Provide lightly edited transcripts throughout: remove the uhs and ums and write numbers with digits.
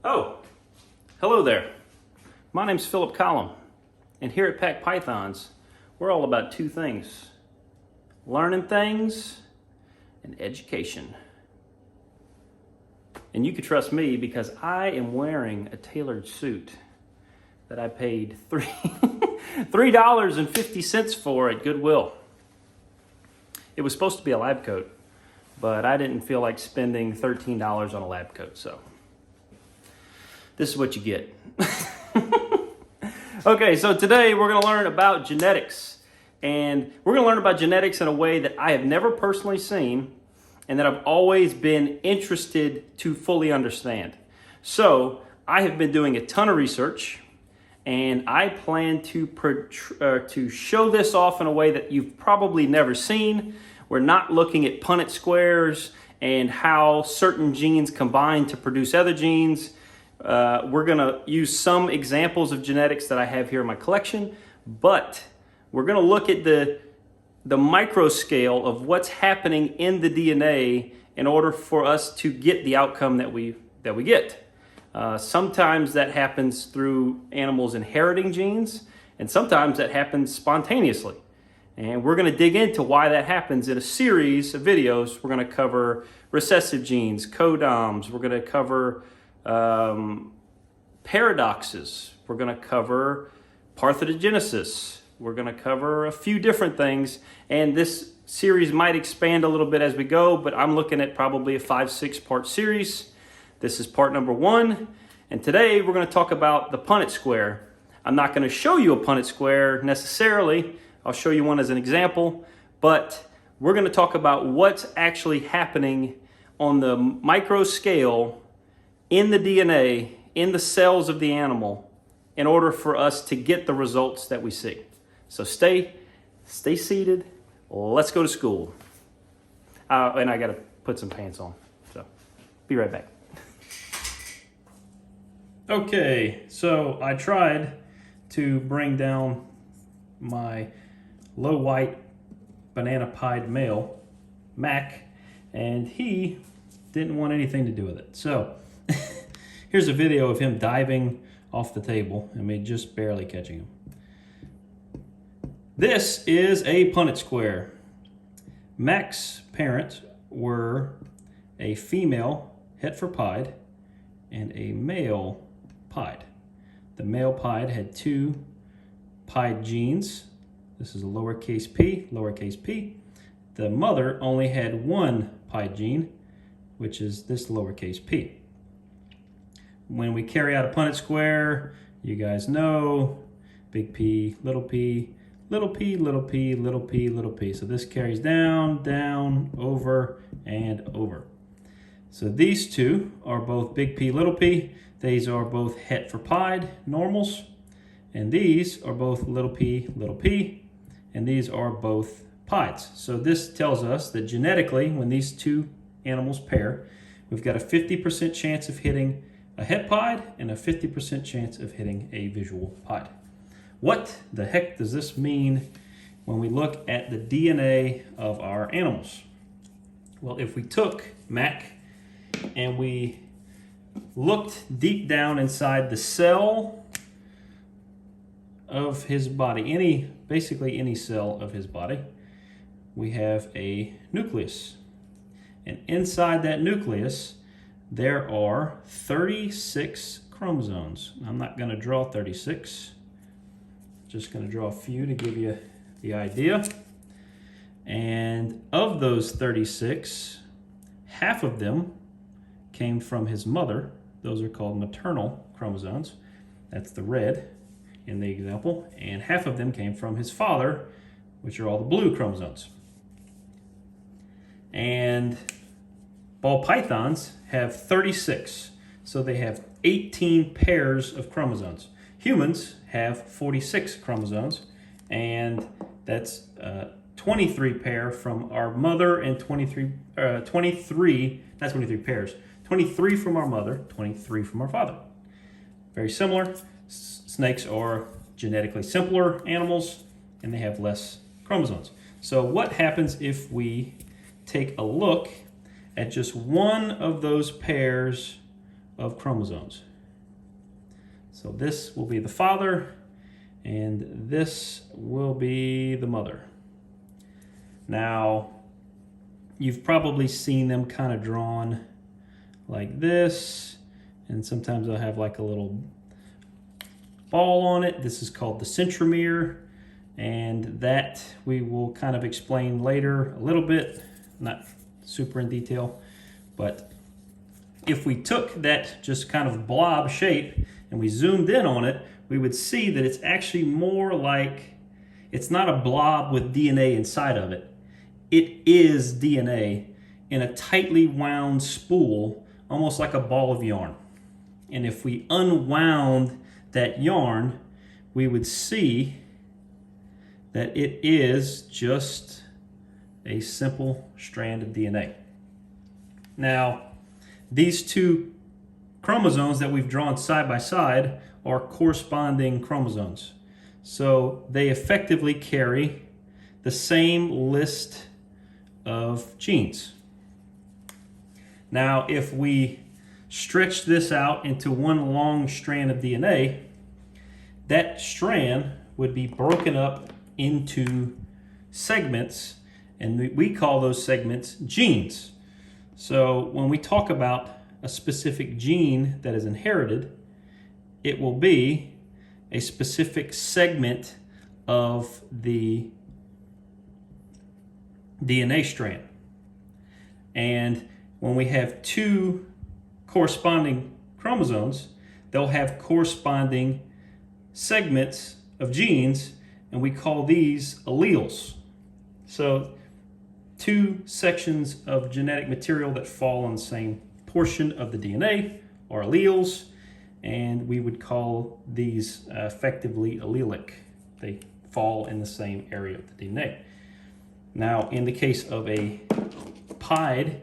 Oh, hello there. My name's Philip Collum, and here at Pack Pythons, we're all about two things: learning things and education. And you can trust me because I am wearing a tailored suit that I paid $3.50 for at Goodwill. It was supposed to be a lab coat, but I didn't feel like spending $13 on a lab coat, so this is what you get. Okay, so today we're going to learn about genetics. And we're going to learn about genetics in a way that I have never personally seen and that I've always been interested to fully understand. So I have been doing a ton of research, and I plan to show this off in a way that you've probably never seen. We're not looking at Punnett squares and how certain genes combine to produce other genes. We're going to use some examples of genetics that I have here in my collection, but we're going to look at the micro scale of what's happening in the DNA in order for us to get the outcome that we get. Sometimes that happens through animals inheriting genes, and sometimes that happens spontaneously. And we're going to dig into why that happens in a series of videos. We're going to cover recessive genes, codoms. We're going to cover paradoxes. We're going to cover parthenogenesis. We're going to cover a few different things, and this series might expand a little bit as we go, but I'm looking at probably a 5-6 part series. This is part number 1, and today we're going to talk about the Punnett square. I'm not going to show you a Punnett square necessarily. I'll show you one as an example, but we're going to talk about what's actually happening on the micro scale in the DNA, in the cells of the animal, in order for us to get the results that we see. So stay seated. Let's go to school. And I got to put some pants on. So be right back. Okay, so I tried to bring down my low white banana pied male, Mac, and he didn't want anything to do with it. So here's a video of him diving off the table and me just barely catching him. This is a Punnett square. Mac's parents were a female Hetford and a male pied. The male pied had 2 pied genes. This is a lowercase p. The mother only had 1 pied gene, which is this lowercase p. When we carry out a Punnett square, you guys know big P, little p, little p, little p, little p, little p. So this carries down, down, over, and over. So these two are both big P, little p. These are both Hetford normals. And these are both little p, and these are both pieds. So this tells us that genetically, when these two animals pair, we've got a 50% chance of hitting a het pied and a 50% chance of hitting a visual pied. What the heck does this mean when we look at the DNA of our animals? Well, if we took Mac and we looked deep down inside the cell of his body, basically any cell of his body, we have a nucleus. And inside that nucleus, there are 36 chromosomes. I'm not going to draw 36. Just going to draw a few to give you the idea. And of those 36, half of them came from his mother. Those are called maternal chromosomes. That's the red in the example. And half of them came from his father, which are all the blue chromosomes. And ball pythons have 36. So they have 18 pairs of chromosomes. Humans have 46 chromosomes, and that's 23 pair from our mother and 23 from our mother, 23 from our father. Very similar. Snakes are genetically simpler animals, and they have less chromosomes. So what happens if we take a look at just one of those pairs of chromosomes. So this will be the father, and this will be the mother. Now, you've probably seen them kind of drawn like this, and sometimes they'll have like a little ball on it. This is called the centromere, and that we will kind of explain later a little bit, not super in detail. But if we took that just kind of blob shape and we zoomed in on it, we would see that it's actually more like, it's not a blob with DNA inside of it. It is DNA in a tightly wound spool, almost like a ball of yarn. And if we unwound that yarn, we would see that it is just a simple strand of DNA. Now, these two chromosomes that we've drawn side by side are corresponding chromosomes. So they effectively carry the same list of genes. Now, if we stretch this out into one long strand of DNA, that strand would be broken up into segments, and we call those segments genes. So when we talk about a specific gene that is inherited, it will be a specific segment of the DNA strand. And when we have two corresponding chromosomes, they'll have corresponding segments of genes, and we call these alleles. So two sections of genetic material that fall on the same portion of the DNA are alleles, and we would call these effectively allelic. They fall in the same area of the DNA. Now, in the case of a pied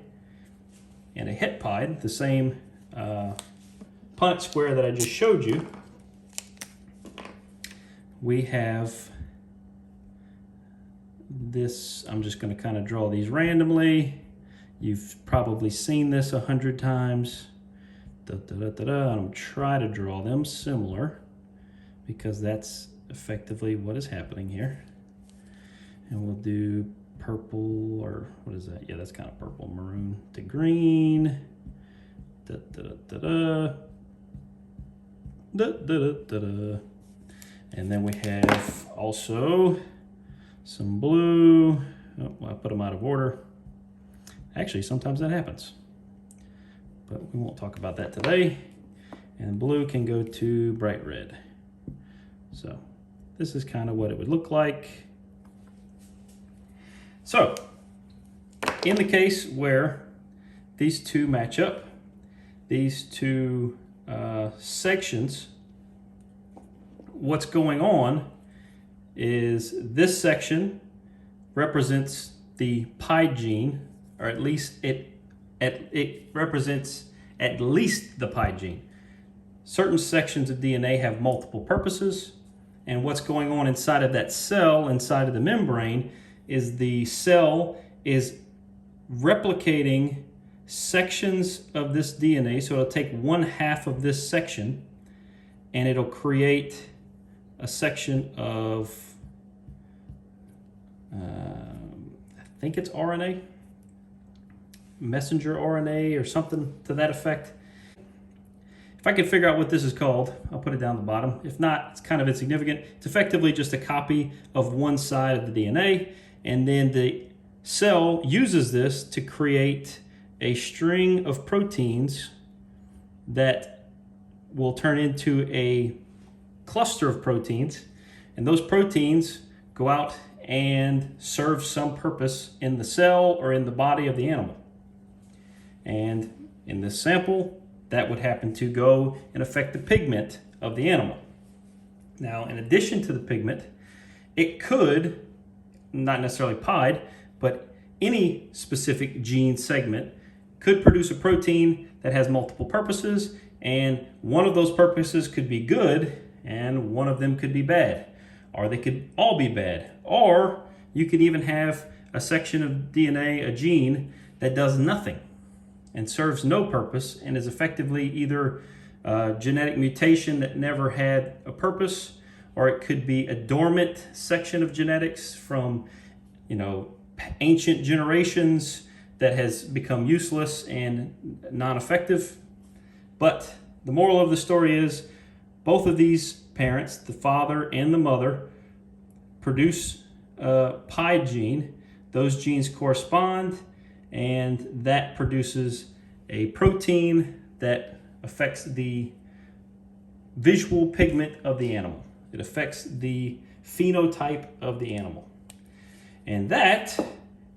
and a het pied, the same Punnett square that I just showed you, we have this. I'm just going to kind of draw these randomly. You've probably seen this 100 times. I'm going to try to draw them similar because that's effectively what is happening here. And we'll do purple, or what is that? Yeah, that's kind of purple, maroon to green. And then we have also some blue. Oh, I put them out of order. Actually, sometimes that happens, but we won't talk about that today. And blue can go to bright red. So this is kind of what it would look like. So in the case where these two match up, these two sections, what's going on is this section represents the pied gene, or at least it represents at least the pied gene. Certain sections of DNA have multiple purposes, and what's going on inside of that cell, inside of the membrane, is the cell is replicating sections of this DNA. So it'll take one half of this section and it'll create a section of, I think it's RNA, messenger RNA or something to that effect. If I can figure out what this is called, I'll put it down the bottom. If not, it's kind of insignificant. It's effectively just a copy of one side of the DNA, and then the cell uses this to create a string of proteins that will turn into a cluster of proteins, and those proteins go out and serve some purpose in the cell or in the body of the animal. And in this sample, that would happen to go and affect the pigment of the animal. Now, in addition to the pigment, it could, not necessarily pied, but any specific gene segment could produce a protein that has multiple purposes, and one of those purposes could be good and one of them could be bad, or they could all be bad. Or you could even have a section of DNA, a gene that does nothing and serves no purpose and is effectively either a genetic mutation that never had a purpose, or it could be a dormant section of genetics from, ancient generations that has become useless and non-effective. But the moral of the story is both of these parents, the father and the mother, produce a pied gene. Those genes correspond, and that produces a protein that affects the visual pigment of the animal. It affects the phenotype of the animal. And that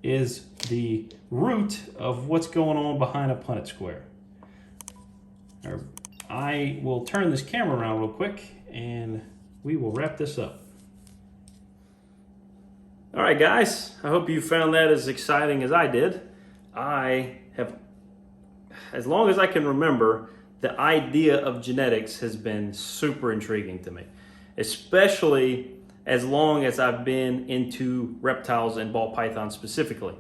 is the root of what's going on behind a Punnett square. I will turn this camera around real quick and we will wrap this up. All right, guys, I hope you found that as exciting as I did. I have, as long as I can remember, the idea of genetics has been super intriguing to me, especially as long as I've been into reptiles and ball pythons specifically.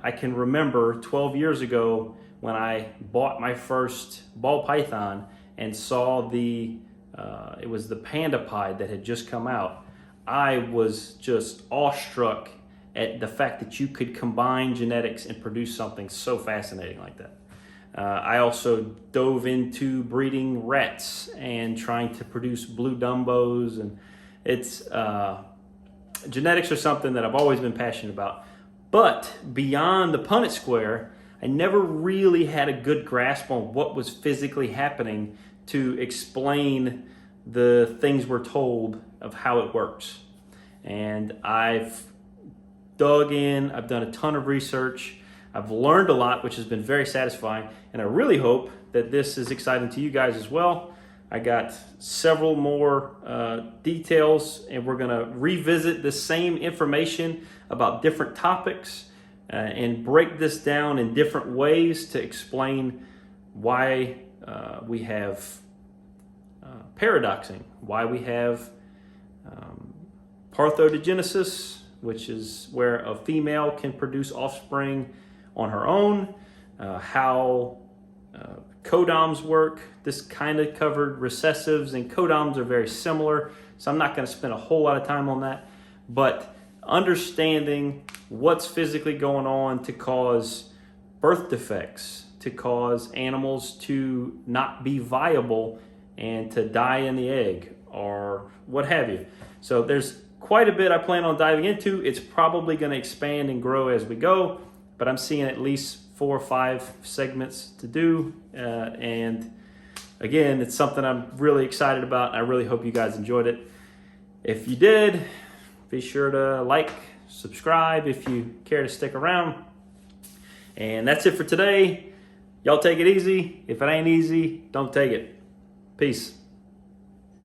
I can remember 12 years ago when I bought my first ball python and saw it was the panda pied that had just come out. I was just awestruck at the fact that you could combine genetics and produce something so fascinating like that. I also dove into breeding rats and trying to produce blue Dumbos, and it's genetics are something that I've always been passionate about. But beyond the Punnett square, I never really had a good grasp on what was physically happening to explain the things we're told of how it works. And I've dug in, I've done a ton of research, I've learned a lot, which has been very satisfying, and I really hope that this is exciting to you guys as well. I got several more details, and we're going to revisit the same information about different topics and break this down in different ways to explain why we have paradoxing, why we have parthenogenesis, which is where a female can produce offspring on her own, how codoms work. This kind of covered recessives, and codoms are very similar, so I'm not going to spend a whole lot of time on that. But understanding what's physically going on to cause birth defects, to cause animals to not be viable and to die in the egg or what have you. So there's quite a bit I plan on diving into. It's probably going to expand and grow as we go, but I'm seeing at least 4 or 5 segments to do. And again, it's something I'm really excited about. I really hope you guys enjoyed it. If you did, be sure to like, subscribe if you care to stick around. And that's it for today. Y'all take it easy. If it ain't easy, don't take it. Peace.